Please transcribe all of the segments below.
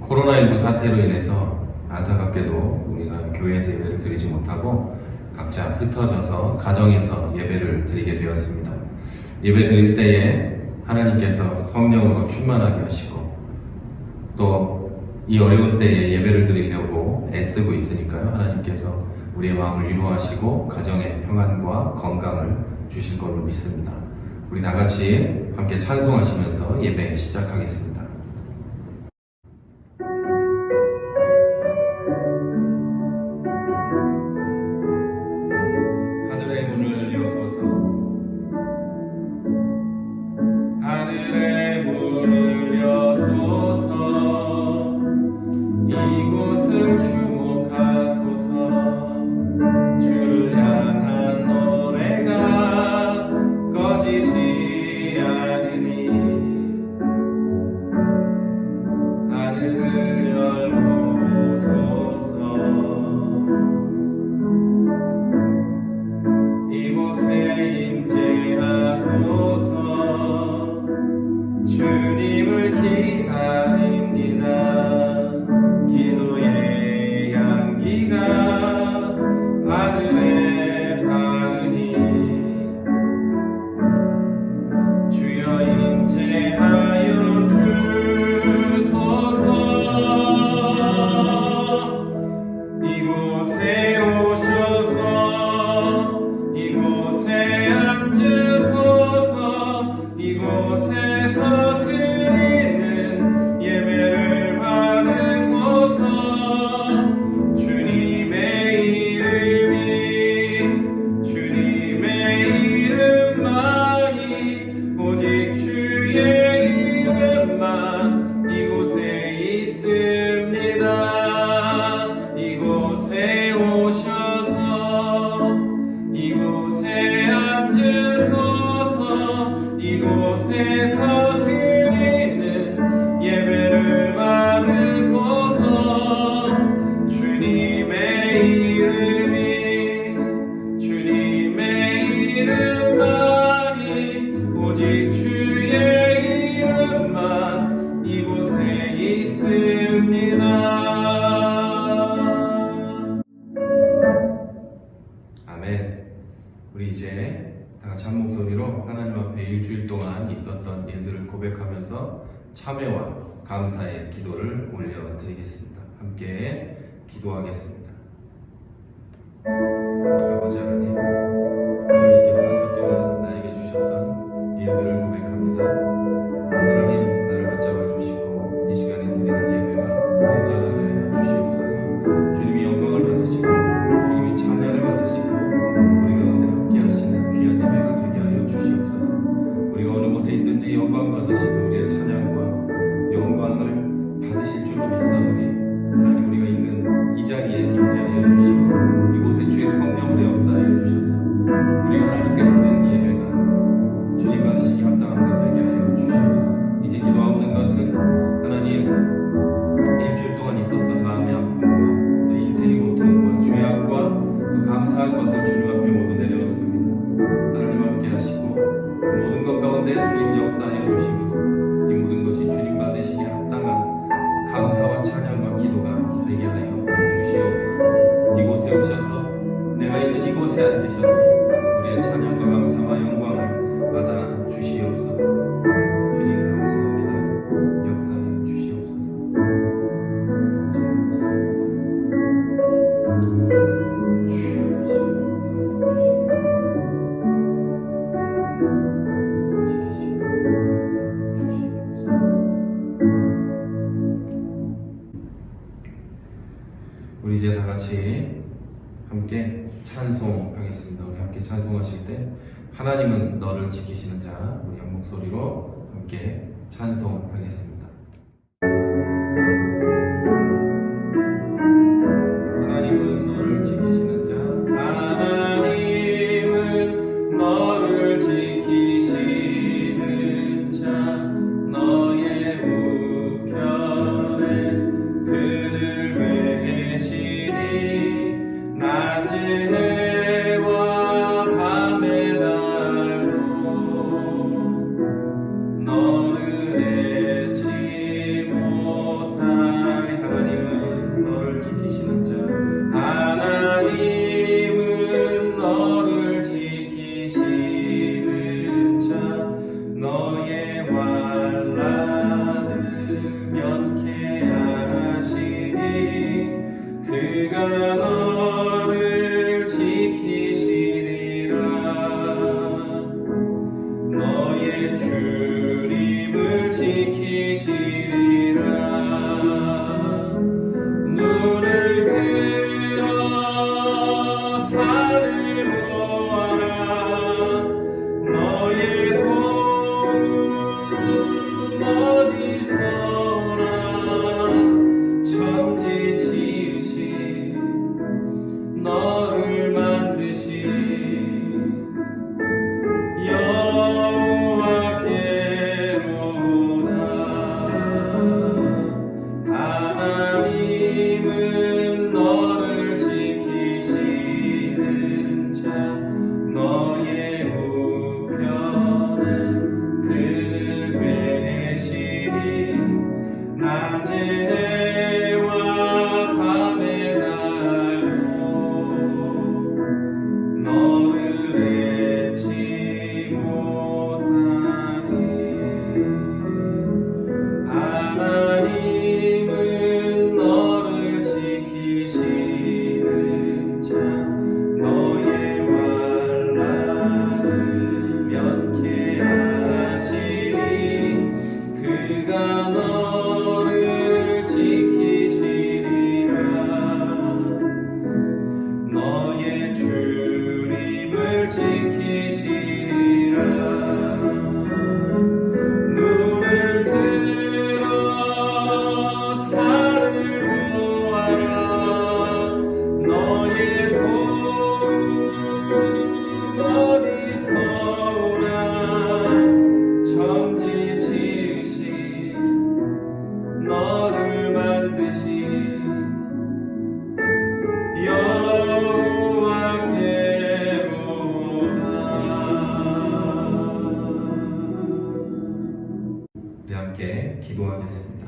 코로나19 사태로 인해서 안타깝게도 우리가 교회에서 예배를 드리지 못하고 각자 흩어져서 가정에서 예배를 드리게 되었습니다. 예배 드릴 때에 하나님께서 성령으로 충만하게 하시고 또 이 어려운 때에 예배를 드리려고 애쓰고 있으니까요. 하나님께서 우리의 마음을 위로하시고 가정의 평안과 건강을 주실 걸로 믿습니다. 우리 다 같이 함께 찬송하시면서 예배 시작하겠습니다. 하늘의 문을 여소서, 하늘의 문을 여소서, 이곳을 주목하소서. 주를 향한 노래가 꺼지지 않으니 하늘을 열어보소서. 이곳에 임재하소서. 주님을 기다립니다. 기도의 향기가 하늘에 닿으니 주여 임재하여 주소서. 이곳에 오셔서 이곳에 앉으소서. 이곳에서 드리는 예배를 받으소서. 주님의 이름만이 오직 주의 이름만 이곳에 있습니다. 이곳에 오셔서 이곳에 앉으소서. 이곳에서 드리는 예배를 받으소서. 주님의 이름만이 오직 주의 이름만 이곳에 있습니다. 아멘. 우리 이제 다 같이 한 목소리로 하나님 앞에 일주일 동안 있었던 일들을 고백하면서 참회와 감사의 기도를 올려드리겠습니다. 함께 기도하겠습니다. 아버지 하나님, 하나님께서 한 주 동안 나에게 주셨던 일들을 고백합니다. 하나님, 나를 붙잡아 주시고 이 시간에 드리는 예배가 온전하게 하여 주시옵소서. 주님이 영광을 받으시고 주님이 찬양을 받으시고 우리 가운데 함께 하시는 귀한 예배가 되게 하여 주시옵소서. 우리가 어느 곳에 있든지 영광 받으시고 우리의 찬양과 영광을 받으실 줄로 믿사오니 하나님, 우리가 있는 이 자리에 임재하여 주시고 이곳에 주의 성령으로 역사하여 주셔서 우리가 하나님께 드리는 예배가 주님 받으시기 합당한 것 되게 하여 주시옵소서. 이제 기도하는 것은 하나님, 일주일 동안 있었던 마음의 아픔과 또 인생의 고통과 죄악과 또 감사할 것을 주님 앞에 모두 내려놓습니다. 하나님 함께 하시고 그 모든 것 가운데 주님 역사하여 주시고 이 모든 것이 주님 받으시기 합당한 감사와 찬양과 기도가 되게 하여 주시옵소서. 이곳에 오셔서 내가 있는 이곳에 앉으셔서 우리의 찬양과 감사와 영광을 받아 주시옵소서. 주님 감사합니다. 역사하여 주시옵소서. 주님 감사합니다. 우리 이제 다 같이 함께 찬송하겠습니다. 우리 함께 찬송하실 때 하나님은 너를 지키시는 자, 우리 한 목소리로 함께 찬송하겠습니다. 하나님은 너를 지키시는 자, 하나님은 너를 지키시는 자, 너의 우편에 그늘 계시니 낮에 해와 밤에 달도 너를 함께 기도하겠습니다.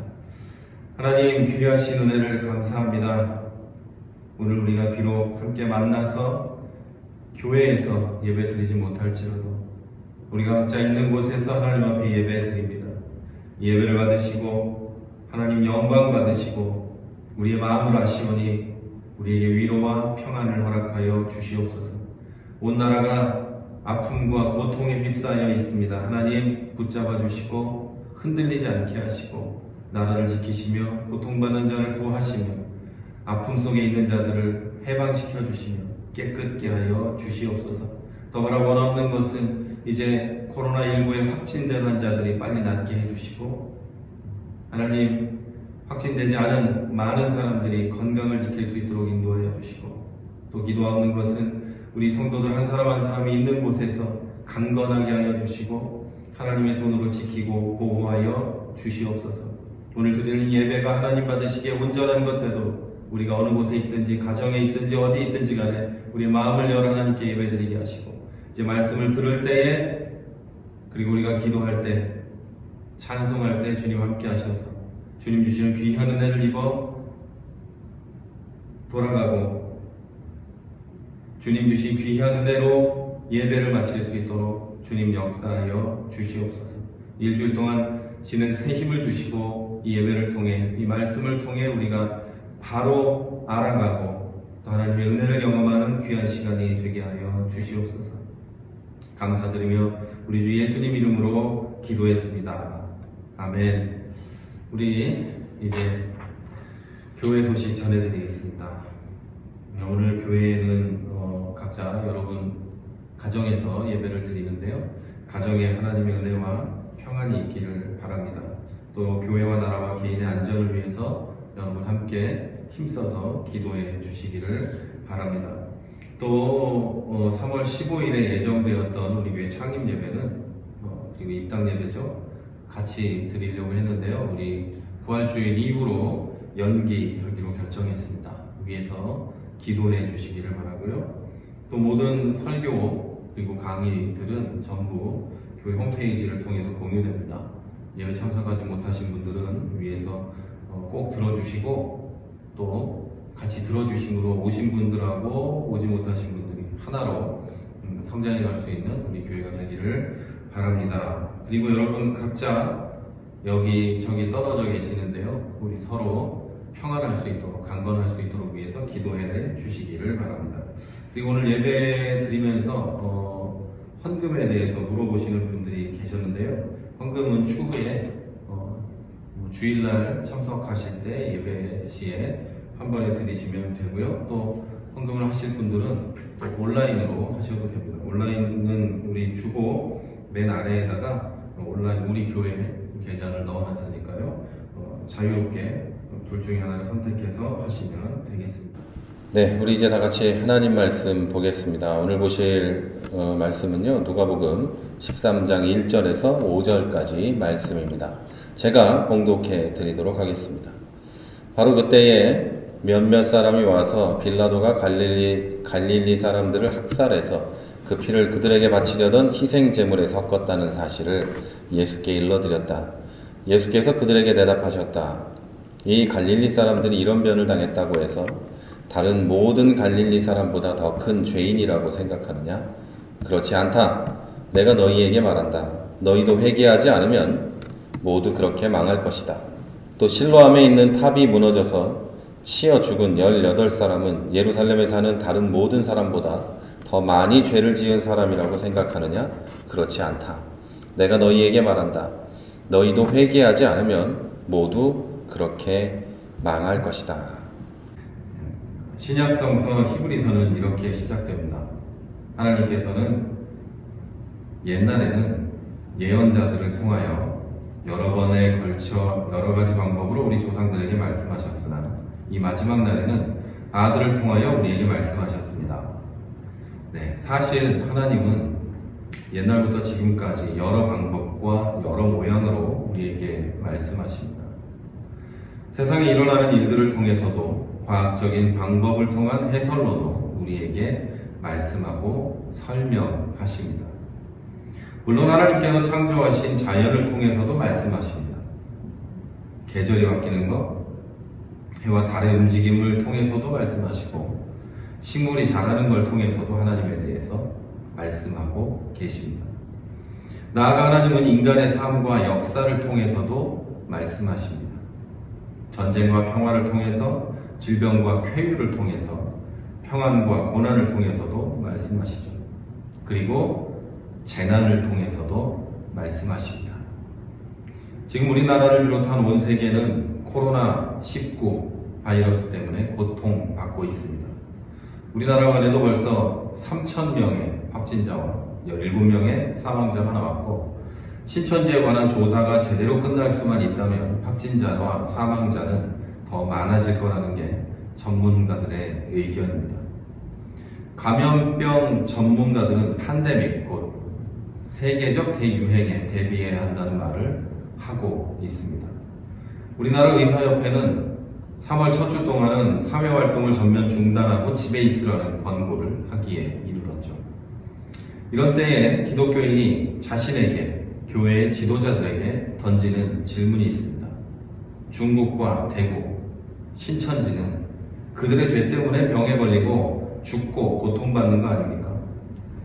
하나님, 귀하신 은혜를 감사합니다. 오늘 우리가 비록 함께 만나서 교회에서 예배 드리지 못할지라도 우리가 각자 있는 곳에서 하나님 앞에 예배 드립니다. 예배를 받으시고 하나님 영광 받으시고 우리의 마음을 아시오니 우리에게 위로와 평안을 허락하여 주시옵소서. 온 나라가 아픔과 고통에 휩싸여 있습니다. 하나님 붙잡아 주시고 흔들리지 않게 하시고 나라를 지키시며 고통받는 자를 구하시며 아픔 속에 있는 자들을 해방시켜 주시며 깨끗게 하여 주시옵소서. 더 바라 원없는 것은 이제 코로나19에 확진된 환자들이 빨리 낫게 해주시고 하나님 확진되지 않은 많은 사람들이 건강을 지킬 수 있도록 인도하여 주시고 또 기도하는 것은 우리 성도들 한 사람 한 사람이 있는 곳에서 강건하게 하여 주시고 하나님의 손으로 지키고 보호하여 주시옵소서. 오늘 드리는 예배가 하나님 받으시기에 온전한 것 되도록 우리가 어느 곳에 있든지 가정에 있든지 어디 있든지 간에 우리 마음을 열어 하나님께 예배드리게 하시고 이제 말씀을 들을 때에 그리고 우리가 기도할 때 찬송할 때 주님 함께 하셔서 주님 주시는 귀한 은혜를 입어 돌아가고 주님 주신 귀한 은혜로 예배를 마칠 수 있도록 주님 역사하여 주시옵소서. 일주일 동안 지는 새 힘을 주시고 이 예배를 통해 이 말씀을 통해 우리가 바로 알아가고 또 하나님의 은혜를 경험하는 귀한 시간이 되게 하여 주시옵소서. 감사드리며 우리 주 예수님 이름으로 기도했습니다. 아멘. 우리 이제 교회 소식 전해드리겠습니다. 오늘 교회에는 각자 여러분 가정에서 예배를 드리는데요. 가정에 하나님의 은혜와 평안이 있기를 바랍니다. 또 교회와 나라와 개인의 안전을 위해서 여러분 함께 힘써서 기도해 주시기를 바랍니다. 또 3월 15일에 예정되었던 우리 교회 창립 예배는 그리고 입당 예배죠. 같이 드리려고 했는데요. 우리 부활주일 이후로 연기하기로 결정했습니다. 위에서 기도해 주시기를 바라고요. 또 모든 설교 그리고 강의들은 전부 교회 홈페이지를 통해서 공유됩니다. 예배 참석하지 못하신 분들은 위에서 꼭 들어주시고 또 같이 들어주심으로 오신 분들하고 오지 못하신 분들이 하나로 성장해 갈 수 있는 우리 교회가 되기를 바랍니다. 그리고 여러분 각자 여기저기 떨어져 계시는데요. 우리 서로 평안할 수 있도록 강건할 수 있도록 위해서 기도해 주시기를 바랍니다. 그리고 오늘 예배 드리면서 헌금에 대해서 물어보시는 분들이 계셨는데요. 헌금은 추후에 주일날 참석하실 때 예배 시에 한 번에 드리시면 되고요. 또 헌금을 하실 분들은 또 온라인으로 하셔도 됩니다. 온라인은 우리 주보 맨 아래에다가 온라인 우리 교회 계좌를 넣어놨으니까요. 자유롭게 둘 중에 하나를 선택해서 하시면 되겠습니다. 네, 우리 이제 다 같이 하나님 말씀 보겠습니다. 오늘 보실 말씀은요, 누가복음 13장 1절에서 5절까지 말씀입니다. 제가 봉독해 드리도록 하겠습니다. 바로 그때에 몇몇 사람이 와서 빌라도가 갈릴리 사람들을 학살해서 그 피를 그들에게 바치려던 희생 제물에 섞었다는 사실을 예수께 일러드렸다. 예수께서 그들에게 대답하셨다. 이 갈릴리 사람들이 이런 변을 당했다고 해서 다른 모든 갈릴리 사람보다 더 큰 죄인이라고 생각하느냐? 그렇지 않다. 내가 너희에게 말한다. 너희도 회개하지 않으면 모두 그렇게 망할 것이다. 또 실로암에 있는 탑이 무너져서 치여 죽은 18사람은 예루살렘에 사는 다른 모든 사람보다 더 많이 죄를 지은 사람이라고 생각하느냐? 그렇지 않다. 내가 너희에게 말한다. 너희도 회개하지 않으면 모두 그렇게 망할 것이다. 신약성서 히브리서는 이렇게 시작됩니다. 하나님께서는 옛날에는 예언자들을 통하여 여러 번에 걸쳐 여러 가지 방법으로 우리 조상들에게 말씀하셨으나 이 마지막 날에는 아들을 통하여 우리에게 말씀하셨습니다. 네, 사실 하나님은 옛날부터 지금까지 여러 방법과 여러 모양으로 우리에게 말씀하십니다. 세상에 일어나는 일들을 통해서도 과학적인 방법을 통한 해설로도 우리에게 말씀하고 설명하십니다. 물론 하나님께서 창조하신 자연을 통해서도 말씀하십니다. 계절이 바뀌는 것, 해와 달의 움직임을 통해서도 말씀하시고 식물이 자라는 걸 통해서도 하나님에 대해서 말씀하고 계십니다. 나아가 하나님은 인간의 삶과 역사를 통해서도 말씀하십니다. 전쟁과 평화를 통해서, 질병과 쾌유를 통해서, 평안과 고난을 통해서도 말씀하시죠. 그리고 재난을 통해서도 말씀하십니다. 지금 우리나라를 비롯한 온 세계는 코로나19 바이러스 때문에 고통받고 있습니다. 우리나라만 해도 벌써 3,000명의 확진자와 17명의 사망자가 나왔고, 신천지에 관한 조사가 제대로 끝날 수만 있다면 확진자와 사망자는 더 많아질 거라는 게 전문가들의 의견입니다. 감염병 전문가들은 팬데믹, 곧 세계적 대유행에 대비해야 한다는 말을 하고 있습니다. 우리나라 의사협회는 3월 첫 주 동안은 사회활동을 전면 중단하고 집에 있으라는 권고를 하기에 이르렀죠. 이런 때에 기독교인이 자신에게, 교회의 지도자들에게 던지는 질문이 있습니다. 중국과 대구, 신천지는 그들의 죄 때문에 병에 걸리고 죽고 고통받는 거 아닙니까?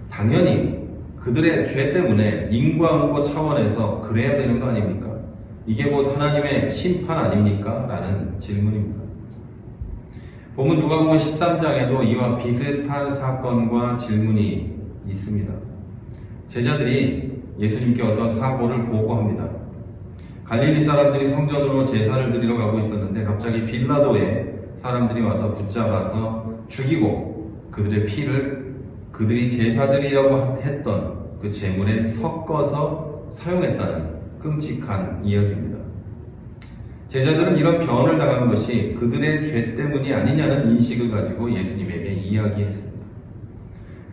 당연히 그들의 죄 때문에 인과응보 차원에서 그래야 되는 거 아닙니까? 이게 곧 하나님의 심판 아닙니까? 라는 질문입니다. 본문 누가복음 13장에도 이와 비슷한 사건과 질문이 있습니다. 제자들이 예수님께 어떤 사고를 보고합니다. 갈릴리 사람들이 성전으로 제사를 드리러 가고 있었는데 갑자기 빌라도에 사람들이 와서 붙잡아서 죽이고 그들의 피를 그들이 제사 드리려고 했던 그 제물에 섞어서 사용했다는 끔찍한 이야기입니다. 제자들은 이런 변을 당한 것이 그들의 죄 때문이 아니냐는 인식을 가지고 예수님에게 이야기했습니다.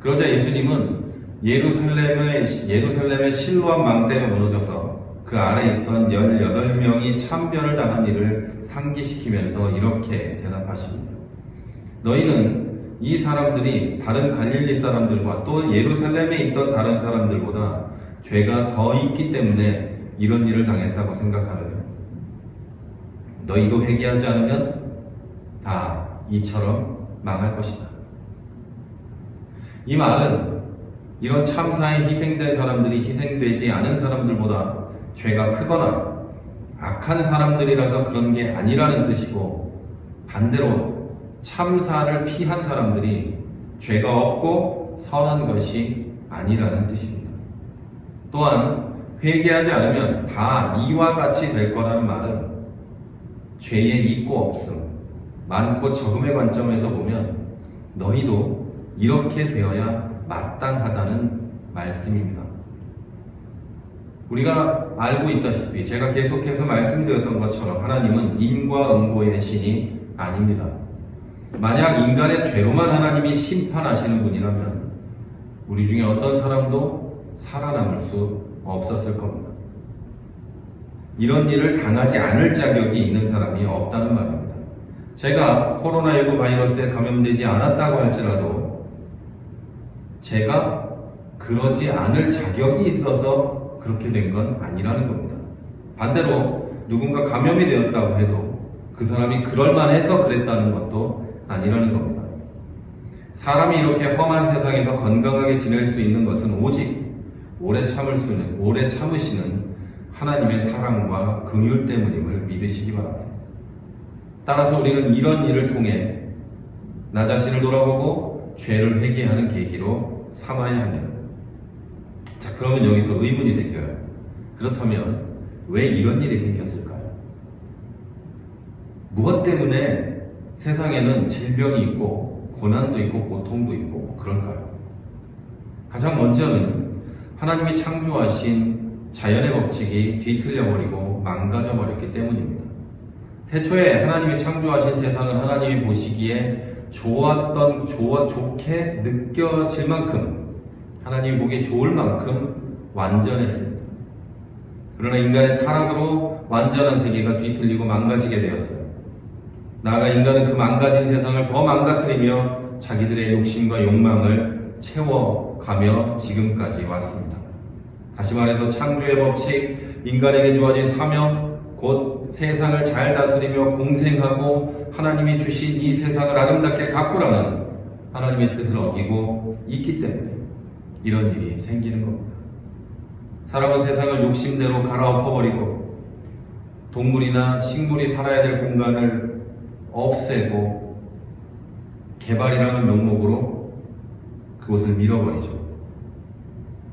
그러자 예수님은 예루살렘의 실로암 망대가 무너져서 그 아래 있던 18명이 참변을 당한 일을 상기시키면서 이렇게 대답하십니다. 너희는 이 사람들이 다른 갈릴리 사람들과 또 예루살렘에 있던 다른 사람들보다 죄가 더 있기 때문에 이런 일을 당했다고 생각하느냐? 너희도 회개하지 않으면 다 이처럼 망할 것이다. 이 말은 이런 참사에 희생된 사람들이 희생되지 않은 사람들보다 죄가 크거나 악한 사람들이라서 그런 게 아니라는 뜻이고, 반대로 참사를 피한 사람들이 죄가 없고 선한 것이 아니라는 뜻입니다. 또한 회개하지 않으면 다 이와 같이 될 거라는 말은 죄의 있고 없음, 많고 적음의 관점에서 보면 너희도 이렇게 되어야 마땅하다는 말씀입니다. 우리가 알고 있다시피 제가 계속해서 말씀드렸던 것처럼 하나님은 인과응보의 신이 아닙니다. 만약 인간의 죄로만 하나님이 심판하시는 분이라면 우리 중에 어떤 사람도 살아남을 수 없었을 겁니다. 이런 일을 당하지 않을 자격이 있는 사람이 없다는 말입니다. 제가 코로나19 바이러스에 감염되지 않았다고 할지라도 제가 그러지 않을 자격이 있어서 그렇게 된 건 아니라는 겁니다. 반대로 누군가 감염이 되었다고 해도 그 사람이 그럴만해서 그랬다는 것도 아니라는 겁니다. 사람이 이렇게 험한 세상에서 건강하게 지낼 수 있는 것은 오직 오래 참으시는 하나님의 사랑과 긍휼 때문임을 믿으시기 바랍니다. 따라서 우리는 이런 일을 통해 나 자신을 돌아보고 죄를 회개하는 계기로 삼아야 합니다. 자, 그러면 여기서 의문이 생겨요. 그렇다면 왜 이런 일이 생겼을까요? 무엇 때문에 세상에는 질병이 있고 고난도 있고 고통도 있고 그럴까요? 가장 먼저는 하나님이 창조하신 자연의 법칙이 뒤틀려버리고 망가져버렸기 때문입니다. 태초에 하나님이 창조하신 세상은 하나님이 보시기에 좋게 느껴질 만큼, 하나님이 보기에 좋을 만큼 완전했습니다. 그러나 인간의 타락으로 완전한 세계가 뒤틀리고 망가지게 되었어요. 나아가 인간은 그 망가진 세상을 더 망가뜨리며 자기들의 욕심과 욕망을 채워가며 지금까지 왔습니다. 다시 말해서 창조의 법칙, 인간에게 주어진 사명, 곧 세상을 잘 다스리며 공생하고 하나님이 주신 이 세상을 아름답게 가꾸라는 하나님의 뜻을 어기고 있기 때문에 이런 일이 생기는 겁니다. 사람은 세상을 욕심대로 갈아엎어버리고 동물이나 식물이 살아야 될 공간을 없애고 개발이라는 명목으로 그곳을 밀어버리죠.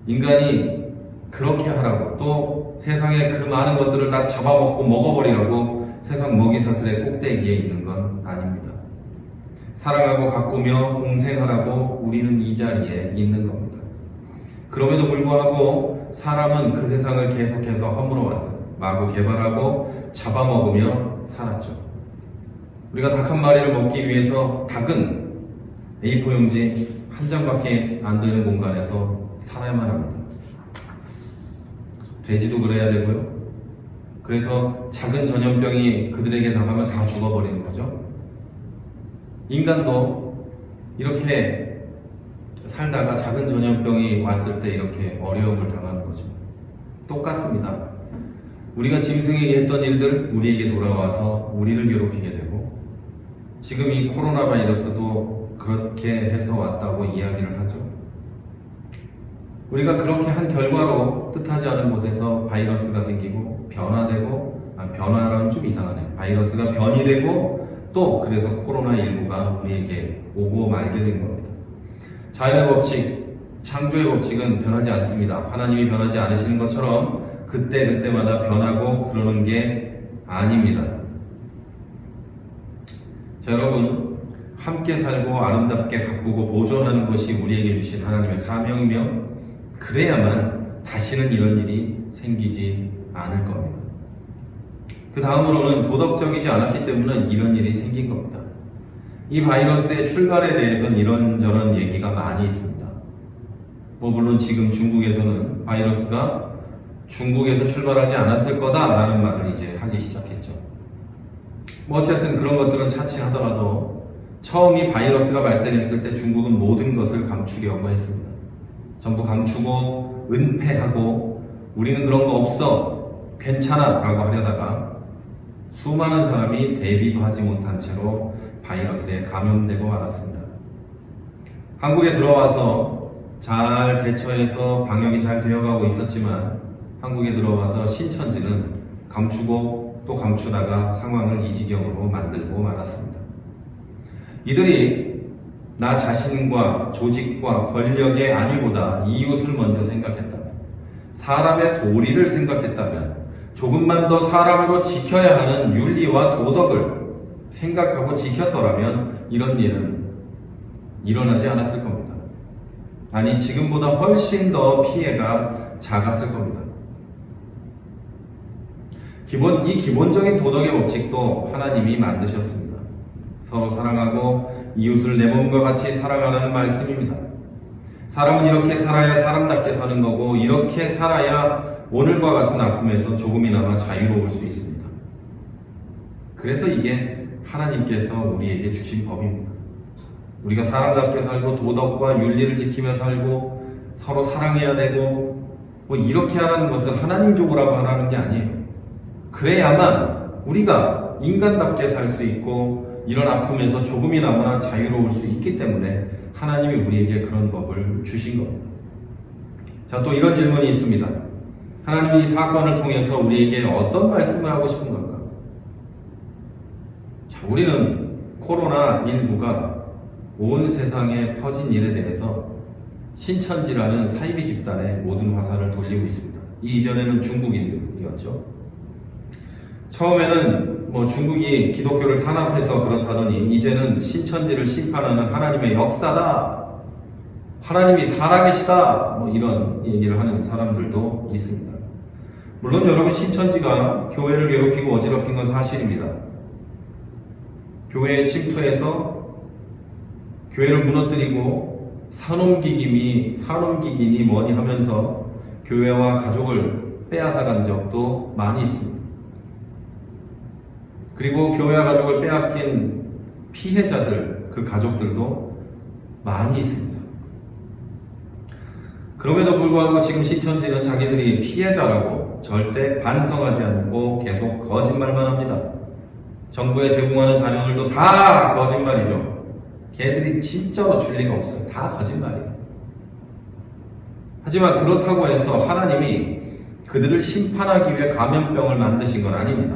인간이 그렇게 하라고 또 세상의 그 많은 것들을 다 잡아먹고 먹어버리라고 세상 먹이사슬의 꼭대기에 있는 건 아닙니다. 사랑하고 가꾸며 공생하라고 우리는 이 자리에 있는 겁니다. 그럼에도 불구하고 사람은 그 세상을 계속해서 허물어 왔어요. 마구 개발하고 잡아먹으며 살았죠. 우리가 닭 한 마리를 먹기 위해서 닭은 A4 용지 한 장밖에 안 되는 공간에서 살아야만 합니다. 돼지도 그래야 되고요. 그래서 작은 전염병이 그들에게 당하면 다 죽어버리는 거죠. 인간도 이렇게 살다가 작은 전염병이 왔을 때 이렇게 어려움을 당하는 거죠. 똑같습니다. 우리가 짐승에게 했던 일들 우리에게 돌아와서 우리를 괴롭히게 되고 지금 이 코로나 바이러스도 그렇게 해서 왔다고 이야기를 하죠. 우리가 그렇게 한 결과로 뜻하지 않은 곳에서 바이러스가 생기고 변화라는 좀 이상하네요. 바이러스가 변이 되고 또 그래서 코로나19가 우리에게 오고 말게 된 겁니다. 자연의 법칙, 창조의 법칙은 변하지 않습니다. 하나님이 변하지 않으시는 것처럼 그때마다 변하고 그러는 게 아닙니다. 자, 여러분, 함께 살고 아름답게 가꾸고 보존하는 것이 우리에게 주신 하나님의 사명이며 그래야만 다시는 이런 일이 생기지 않을 겁니다. 그 다음으로는 도덕적이지 않았기 때문에 이런 일이 생긴 겁니다. 이 바이러스의 출발에 대해서는 이런저런 얘기가 많이 있습니다. 물론 지금 중국에서는 바이러스가 중국에서 출발하지 않았을 거다라는 말을 이제 하기 시작했죠. 어쨌든 그런 것들은 차치하더라도 처음 이 바이러스가 발생했을 때 중국은 모든 것을 감추려고 했습니다. 전부 감추고 은폐하고 우리는 그런 거 없어 괜찮아 라고 하려다가 수많은 사람이 대비도 하지 못한 채로 바이러스에 감염되고 말았습니다. 한국에 들어와서 잘 대처해서 방역이 잘 되어가고 있었지만 한국에 들어와서 신천지는 감추고 또 감추다가 상황을 이 지경으로 만들고 말았습니다. 이들이 나 자신과 조직과 권력의 안위보다 이웃을 먼저 생각했다면, 사람의 도리를 생각했다면, 조금만 더 사람으로 지켜야 하는 윤리와 도덕을 생각하고 지켰더라면 이런 일은 일어나지 않았을 겁니다. 아니, 지금보다 훨씬 더 피해가 작았을 겁니다. 이 기본적인 도덕의 법칙도 하나님이 만드셨습니다. 서로 사랑하고 이웃을 내 몸과 같이 사랑하라는 말씀입니다. 사람은 이렇게 살아야 사람답게 사는 거고 이렇게 살아야 오늘과 같은 아픔에서 조금이나마 자유로울 수 있습니다. 그래서 이게 하나님께서 우리에게 주신 법입니다. 우리가 사람답게 살고 도덕과 윤리를 지키며 살고 서로 사랑해야 되고 이렇게 하라는 것은 하나님 족보라고 하라는 게 아니에요. 그래야만 우리가 인간답게 살 수 있고 이런 아픔에서 조금이나마 자유로울 수 있기 때문에 하나님이 우리에게 그런 법을 주신 겁니다. 자, 또 이런 질문이 있습니다. 하나님이 이 사건을 통해서 우리에게 어떤 말씀을 하고 싶은 걸까? 자, 우리는 코로나19가 온 세상에 퍼진 일에 대해서 신천지라는 사이비 집단의 모든 화살을 돌리고 있습니다. 이전에는 중국인들이었죠. 처음에는 중국이 기독교를 탄압해서 그렇다더니 이제는 신천지를 심판하는 하나님의 역사다, 하나님이 살아계시다, 이런 얘기를 하는 사람들도 있습니다. 물론 여러분, 신천지가 교회를 괴롭히고 어지럽힌 건 사실입니다. 교회에 침투해서 교회를 무너뜨리고 산옮기기니 뭐니 하면서 교회와 가족을 빼앗아간 적도 많이 있습니다. 그리고 교회와 가족을 빼앗긴 피해자들, 그 가족들도 많이 있습니다. 그럼에도 불구하고 지금 신천지는 자기들이 피해자라고 않고 절대 반성하지 않고 계속 거짓말만 합니다. 정부에 제공하는 자료들도 다 거짓말이죠. 걔들이 진짜로 줄 리가 없어요. 다 거짓말이에요. 하지만 그렇다고 해서 하나님이 그들을 심판하기 위해 감염병을 만드신 건 아닙니다.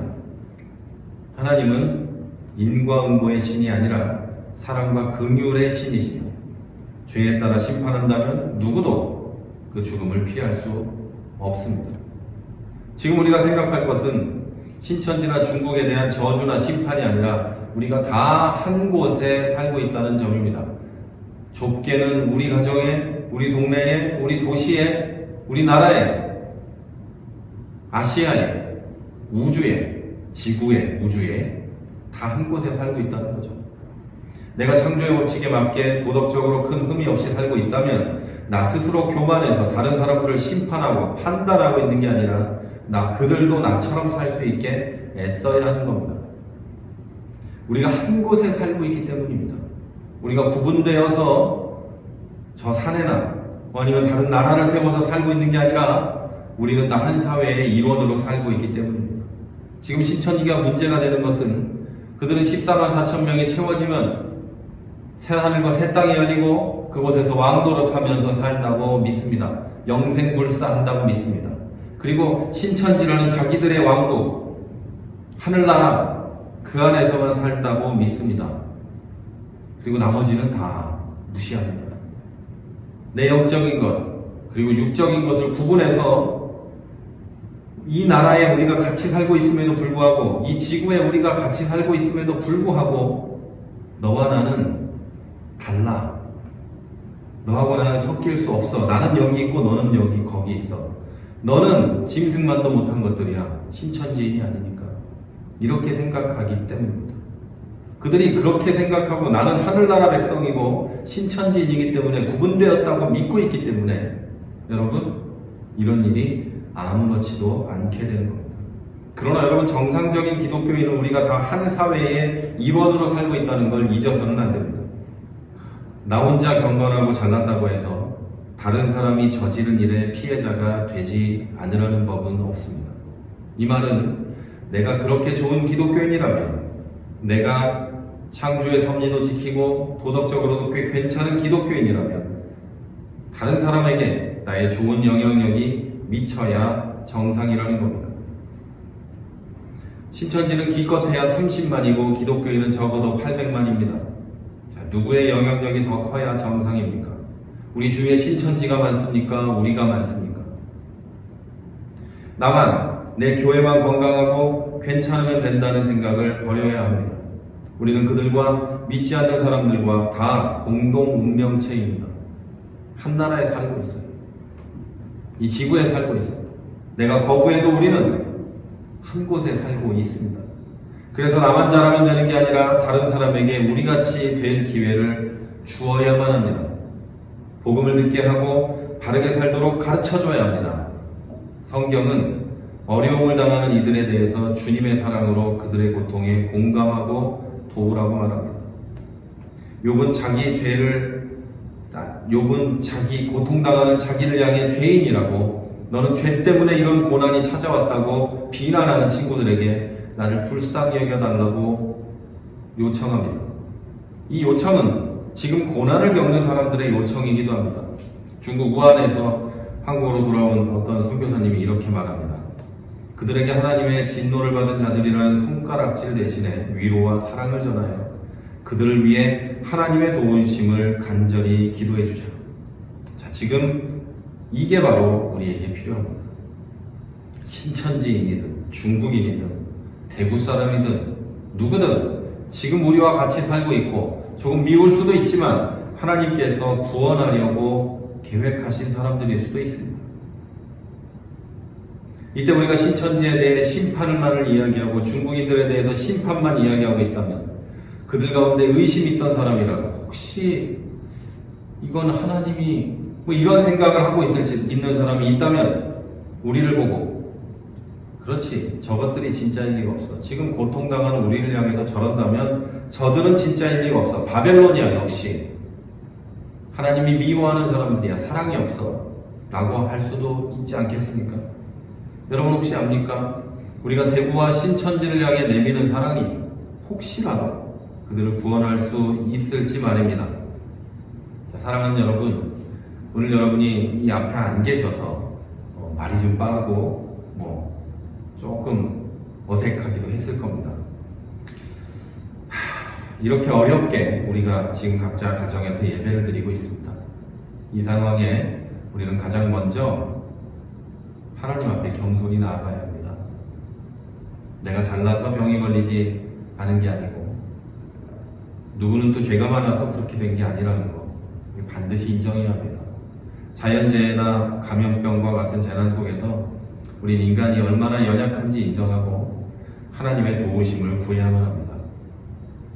하나님은 인과응보의 신이 아니라 사랑과 긍휼의 신이시며 죄에 따라 심판한다면 누구도 그 죽음을 피할 수 없습니다. 지금 우리가 생각할 것은 신천지나 중국에 대한 저주나 심판이 아니라 우리가 다 한 곳에 살고 있다는 점입니다. 좁게는 우리 가정에, 우리 동네에, 우리 도시에, 우리 나라에, 아시아에, 우주에, 지구에, 우주에 다 한 곳에 살고 있다는 거죠. 내가 창조의 법칙에 맞게 도덕적으로 큰 흠이 없이 살고 있다면 나 스스로 교만해서 다른 사람들을 심판하고 판단하고 있는 게 아니라 그들도 나처럼 살 수 있게 애써야 하는 겁니다. 우리가 한 곳에 살고 있기 때문입니다. 우리가 구분되어서 저 산에나 아니면 다른 나라를 세워서 살고 있는 게 아니라 우리는 다 한 사회의 일원으로 살고 있기 때문입니다. 지금 신천지가 문제가 되는 것은 그들은 14만 4천 명이 채워지면 새하늘과 새 땅이 열리고 그곳에서 왕노릇하면서 살다고 믿습니다. 영생불사한다고 믿습니다. 그리고 신천지라는 자기들의 왕국, 하늘나라 그 안에서만 살다고 믿습니다. 그리고 나머지는 다 무시합니다. 내영적인 것 그리고 육적인 것을 구분해서 이 나라에 우리가 같이 살고 있음에도 불구하고 이 지구에 우리가 같이 살고 있음에도 불구하고 너와 나는 달라. 너하고 나는 섞일 수 없어. 나는 여기 있고 너는 여기 거기 있어. 너는 짐승만도 못한 것들이야. 신천지인이 아니니까. 이렇게 생각하기 때문입니다. 그들이 그렇게 생각하고 나는 하늘나라 백성이고 신천지인이기 때문에 구분되었다고 믿고 있기 때문에 여러분 이런 일이 아무렇지도 않게 되는 겁니다. 그러나 여러분 정상적인 기독교인은 우리가 다 한 사회의 일원으로 살고 있다는 걸 잊어서는 안 됩니다. 나 혼자 경건하고 잘났다고 해서 다른 사람이 저지른 일의 피해자가 되지 않으라는 법은 없습니다. 이 말은 내가 그렇게 좋은 기독교인이라면 내가 창조의 섭리도 지키고 도덕적으로도 꽤 괜찮은 기독교인이라면 다른 사람에게 나의 좋은 영향력이 미쳐야 정상이라는 겁니다. 신천지는 기껏해야 30만이고 기독교인은 적어도 800만입니다. 자, 누구의 영향력이 더 커야 정상입니까? 우리 주위에 신천지가 많습니까? 우리가 많습니까? 나만, 내 교회만 건강하고 괜찮으면 된다는 생각을 버려야 합니다. 우리는 그들과 믿지 않는 사람들과 다 공동 운명체입니다. 한 나라에 살고 있어요. 이 지구에 살고 있어요. 내가 거부해도 우리는 한 곳에 살고 있습니다. 그래서 나만 잘하면 되는 게 아니라 다른 사람에게 우리같이 될 기회를 주어야만 합니다. 복음을 듣게 하고 바르게 살도록 가르쳐줘야 합니다. 성경은 어려움을 당하는 이들에 대해서 주님의 사랑으로 그들의 고통에 공감하고 도우라고 말합니다. 욥은 자기 고통당하는 자기를 향해 죄인이라고 너는 죄 때문에 이런 고난이 찾아왔다고 비난하는 친구들에게 나를 불쌍히 여겨달라고 요청합니다. 이 요청은 지금 고난을 겪는 사람들의 요청이기도 합니다. 중국 우한에서 한국으로 돌아온 어떤 선교사님이 이렇게 말합니다. 그들에게 하나님의 진노를 받은 자들이라는 손가락질 대신에 위로와 사랑을 전하여 그들을 위해 하나님의 도우심을 간절히 기도해 주자. 자, 지금 이게 바로 우리에게 필요합니다. 신천지인이든 중국인이든 대구 사람이든 누구든 지금 우리와 같이 살고 있고 조금 미울 수도 있지만 하나님께서 구원하려고 계획하신 사람들일 수도 있습니다. 이때 우리가 신천지에 대해 심판만을 이야기하고 중국인들에 대해서 심판만 이야기하고 있다면 그들 가운데 의심이 있던 사람이라도 혹시 이건 하나님이 이런 생각을 하고 있는 사람이 있다면 우리를 보고 그렇지 저것들이 진짜일 리가 없어. 지금 고통당하는 우리를 향해서 저런다면 저들은 진짜일 리가 없어. 바벨론이야 역시. 하나님이 미워하는 사람들이야. 사랑이 없어. 라고 할 수도 있지 않겠습니까? 여러분 혹시 압니까? 우리가 대구와 신천지를 향해 내미는 사랑이 혹시라도 그들을 구원할 수 있을지 말입니다. 자, 사랑하는 여러분, 오늘 여러분이 이 앞에 안 계셔서 말이 좀 빠르고 조금 어색하기도 했을 겁니다. 이렇게 어렵게 우리가 지금 각자 가정에서 예배를 드리고 있습니다. 이 상황에 우리는 가장 먼저 하나님 앞에 겸손히 나아가야 합니다. 내가 잘나서 병이 걸리지 않은 게 아니고 누구는 또 죄가 많아서 그렇게 된 게 아니라는 거 반드시 인정해야 합니다. 자연재해나 감염병과 같은 재난 속에서 우린 인간이 얼마나 연약한지 인정하고 하나님의 도우심을 구해야만 합니다.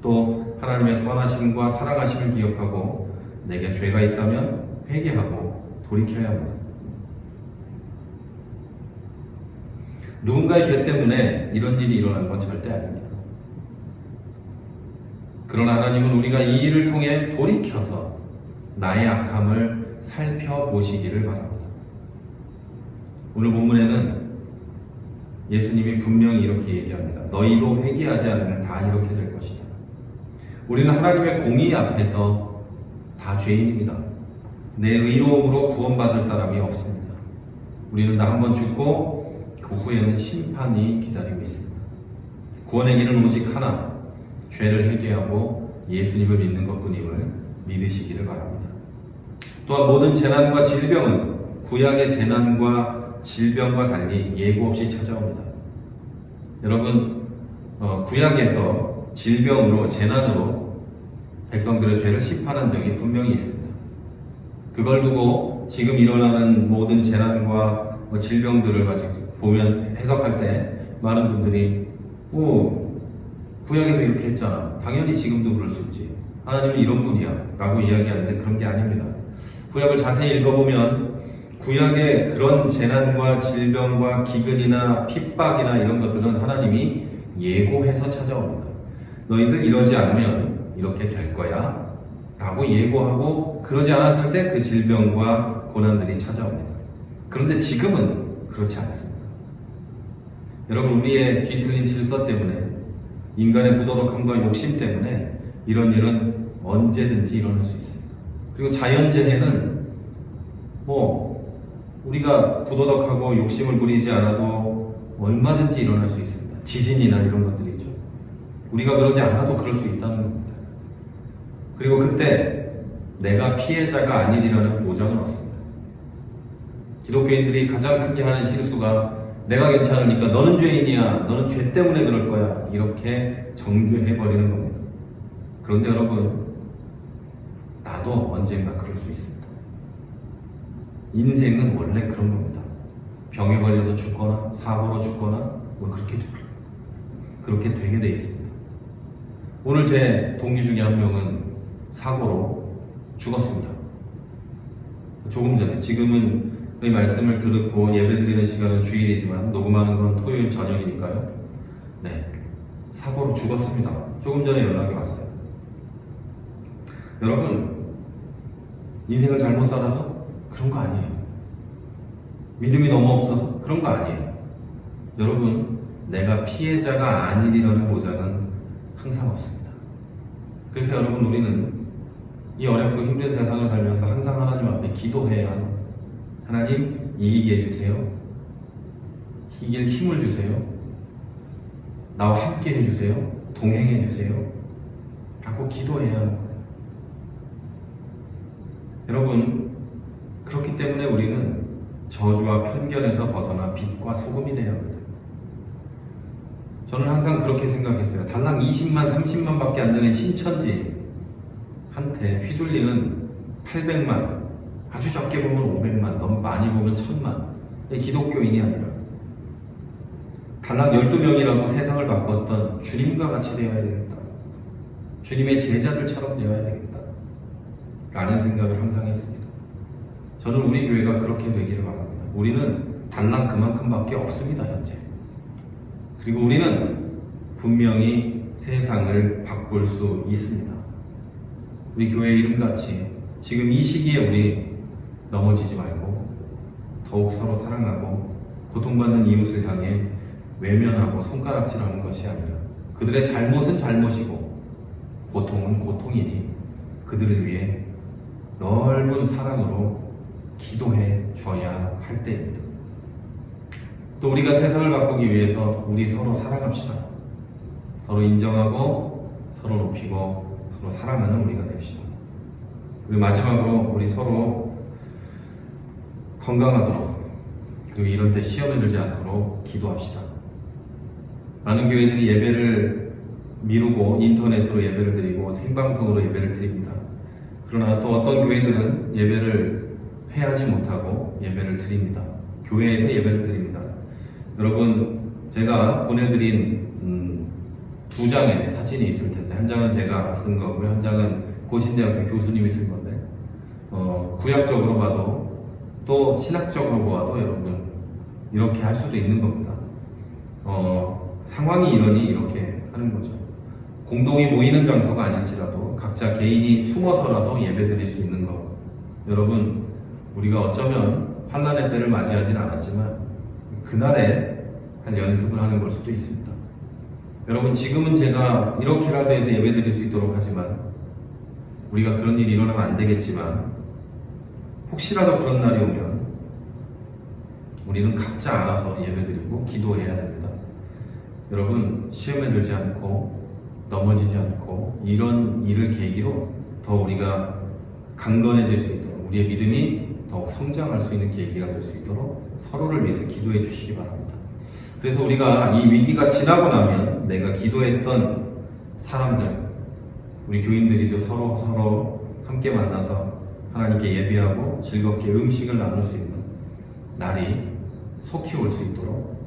또 하나님의 선하심과 사랑하심을 기억하고 내게 죄가 있다면 회개하고 돌이켜야 합니다. 누군가의 죄 때문에 이런 일이 일어난 건 절대 아닙니다. 그러나 하나님은 우리가 이 일을 통해 돌이켜서 나의 악함을 살펴보시기를 바랍니다. 오늘 본문에는 예수님이 분명히 이렇게 얘기합니다. 너희도 회개하지 않으면 다 이렇게 될 것이다. 우리는 하나님의 공의 앞에서 다 죄인입니다. 내 의로움으로 구원받을 사람이 없습니다. 우리는 다 한 번 죽고 그 후에는 심판이 기다리고 있습니다. 구원의 길은 오직 하나, 죄를 회개하고 예수님을 믿는 것뿐임을 믿으시기를 바랍니다. 또한 모든 재난과 질병은 구약의 재난과 질병과 달리 예고 없이 찾아옵니다. 여러분, 구약에서 질병으로 재난으로 백성들의 죄를 심판한 적이 분명히 있습니다. 그걸 두고 지금 일어나는 모든 재난과 질병들을 가지고 보면 해석할 때 많은 분들이 구약에도 이렇게 했잖아. 당연히 지금도 그럴 수 있지. 하나님은 이런 분이야 라고 이야기하는데 그런 게 아닙니다. 구약을 자세히 읽어보면 구약의 그런 재난과 질병과 기근이나 핍박이나 이런 것들은 하나님이 예고해서 찾아옵니다. 너희들 이러지 않으면 이렇게 될 거야 라고 예고하고 그러지 않았을 때 그 질병과 고난들이 찾아옵니다. 그런데 지금은 그렇지 않습니다. 여러분, 우리의 뒤틀린 질서 때문에 인간의 부도덕함과 욕심 때문에 이런 일은 언제든지 일어날 수 있습니다. 그리고 자연재해는 우리가 부도덕하고 욕심을 부리지 않아도 얼마든지 일어날 수 있습니다. 지진이나 이런 것들이죠. 우리가 그러지 않아도 그럴 수 있다는 겁니다. 그리고 그때 내가 피해자가 아니리라는 보장은 없습니다. 기독교인들이 가장 크게 하는 실수가 내가 괜찮으니까 너는 죄인이야, 너는 죄 때문에 그럴 거야, 이렇게 정죄해버리는 겁니다. 그런데 여러분, 나도 언젠가 그럴 수 있습니다. 인생은 원래 그런 겁니다. 병에 걸려서 죽거나 사고로 죽거나 그렇게 되게 돼 있습니다. 오늘 제 동기 중에 한 명은 사고로 죽었습니다. 조금 전에, 지금은 이 말씀을 듣고 예배드리는 시간은 주일이지만 녹음하는 건 토요일 저녁이니까요. 네, 사고로 죽었습니다. 조금 전에 연락이 왔어요. 여러분, 인생을 잘못 살아서 그런 거 아니에요. 믿음이 너무 없어서 그런 거 아니에요. 여러분, 내가 피해자가 아니리라는 보장은 항상 없습니다. 그래서 여러분, 우리는 이 어렵고 힘든 세상을 살면서 항상 하나님 앞에 기도해야 합니다. 하나님, 이기게 해주세요. 이길 힘을 주세요. 나와 함께 해주세요. 동행해 주세요. 라고 기도해야 합니다. 여러분, 그렇기 때문에 우리는 저주와 편견에서 벗어나 빛과 소금이 되어야 합니다. 저는 항상 그렇게 생각했어요. 달랑 20만, 30만 밖에 안 되는 신천지한테 휘둘리는 800만, 아주 적게 보면 500만, 너무 많이 보면 1000만 기독교인이 아니라 달랑 12명이라도 세상을 바꿨던 주님과 같이 되어야 되겠다. 주님의 제자들처럼 되어야 되겠다. 라는 생각을 항상 했습니다. 저는 우리 교회가 그렇게 되기를 바랍니다. 우리는 달랑 그만큼밖에 없습니다, 현재. 그리고 우리는 분명히 세상을 바꿀 수 있습니다. 우리 교회 이름같이 지금 이 시기에 우리 넘어지지 말고 더욱 서로 사랑하고 고통받는 이웃을 향해 외면하고 손가락질하는 것이 아니라 그들의 잘못은 잘못이고 고통은 고통이니 그들을 위해 넓은 사랑으로 기도해 줘야 할 때입니다. 또 우리가 세상을 바꾸기 위해서 우리 서로 사랑합시다. 서로 인정하고 서로 높이고 서로 사랑하는 우리가 됩시다. 그리고 마지막으로 우리 서로 건강하도록 그리고 이런 때 시험에 들지 않도록 기도합시다. 많은 교회들이 예배를 미루고 인터넷으로 예배를 드리고 생방송으로 예배를 드립니다. 그러나 또 어떤 교회들은 예배를 회하지 못하고 예배를 드립니다. 교회에서 예배를 드립니다. 여러분, 제가 보내드린 두 장의 사진이 있을 텐데 한 장은 제가 쓴 거고요, 한 장은 고신대학교 교수님이 쓴 건데 구약적으로 봐도 또 신학적으로 보아도 여러분 이렇게 할 수도 있는 겁니다. 상황이 이러니 이렇게 하는 거죠. 공동이 모이는 장소가 아닐지라도 각자 개인이 숨어서라도 예배드릴 수 있는 것. 여러분, 우리가 어쩌면 환난의 때를 맞이하진 않았지만 그날에 한 연습을 하는 걸 수도 있습니다. 여러분, 지금은 제가 이렇게라도 해서 예배드릴 수 있도록 하지만 우리가 그런 일이 일어나면 안 되겠지만 혹시라도 그런 날이 오면 우리는 각자 알아서 예배드리고 기도해야 됩니다. 여러분, 시험에 들지 않고 넘어지지 않고 이런 일을 계기로 더 우리가 강건해질 수 있도록 우리의 믿음이 더욱 성장할 수 있는 계기가 될 수 있도록 서로를 위해서 기도해 주시기 바랍니다. 그래서 우리가 이 위기가 지나고 나면 내가 기도했던 사람들, 우리 교인들이죠. 서로 함께 만나서 하나님께 예배하고 즐겁게 음식을 나눌 수 있는 날이 속히 올 수 있도록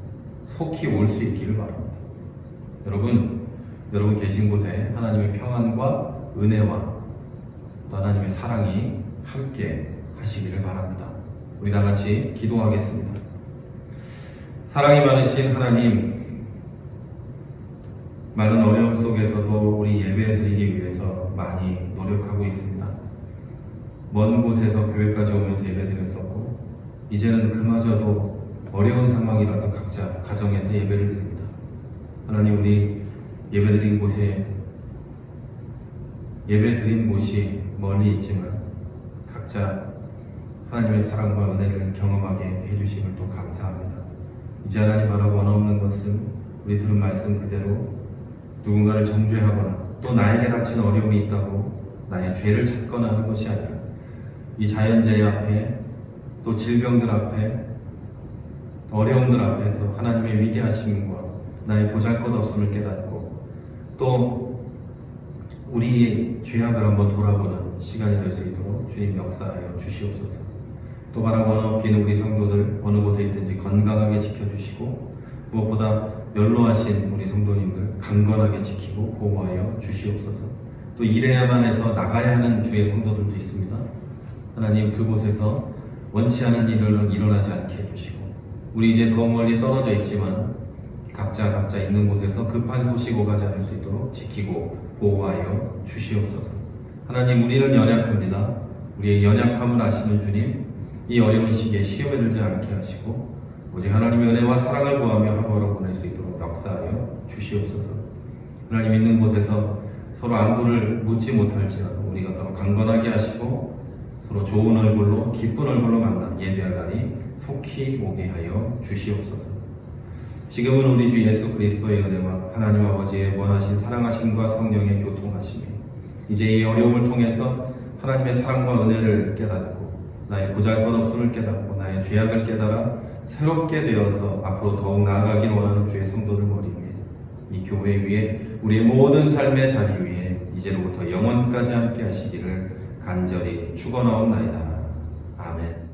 속히 올 수 있기를 바랍니다. 여러분 계신 곳에 하나님의 평안과 은혜와 또 하나님의 사랑이 함께 하시기를 바랍니다. 우리 다 같이 기도하겠습니다. 사랑이 많으신 하나님, 많은 어려움 속에서도 우리 예배 드리기 위해서 많이 노력하고 있습니다. 먼 곳에서 교회까지 오면서 예배 드렸었고 이제는 그마저도 어려운 상황이라서 각자 가정에서 예배를 드립니다. 하나님, 우리 예배 드린 곳이 멀리 있지만 각자 하나님의 사랑과 은혜를 경험하게 해주심을 또 감사합니다. 이제 하나님 바라고 원없는 것은 우리 들은 말씀 그대로 누군가를 정죄하거나 또 나에게 닥친 어려움이 있다고 나의 죄를 찾거나 하는 것이 아니라 이 자연재해 앞에 또 질병들 앞에 어려움들 앞에서 하나님의 위대하심과 나의 보잘것없음을 깨닫고 또 우리의 죄악을 한번 돌아보는 시간이 될 수 있도록 주님 역사하여 주시옵소서. 또 바라고 원없기는 우리 성도들 어느 곳에 있든지 건강하게 지켜주시고 무엇보다 연로하신 우리 성도님들 강건하게 지키고 보호하여 주시옵소서. 또 일해야만 해서 나가야 하는 주의 성도들도 있습니다. 하나님, 그곳에서 원치 않은 일을 일어나지 않게 해주시고 우리 이제 더 멀리 떨어져 있지만 각자 있는 곳에서 급한 소식 오가지 않을 수 있도록 지키고 보호하여 주시옵소서. 하나님, 우리는 연약합니다. 우리의 연약함을 아시는 주님, 이 어려운 시기에 시험에 들지 않게 하시고 오직 하나님의 은혜와 사랑을 구하며 하루하루 보낼 수 있도록 역사하여 주시옵소서. 하나님, 있는 곳에서 서로 안부를 묻지 못할지라도 우리가 서로 강건하게 하시고 서로 좋은 얼굴로 기쁜 얼굴로 만나 예배할 날이 속히 오게 하여 주시옵소서. 지금은 우리 주 예수 그리스도의 은혜와 하나님 아버지의 원하신 사랑하심과 성령의 교통하심이 이제 이 어려움을 통해서 하나님의 사랑과 은혜를 깨닫고 나의 보잘것없음을 깨닫고 나의 죄악을 깨달아 새롭게 되어서 앞으로 더욱 나아가길 원하는 주의 성도들 머리 위에 이 교회 위에 우리의 모든 삶의 자리 위에 이제로부터 영원까지 함께 하시기를 간절히 축원하옵나이다. 아멘.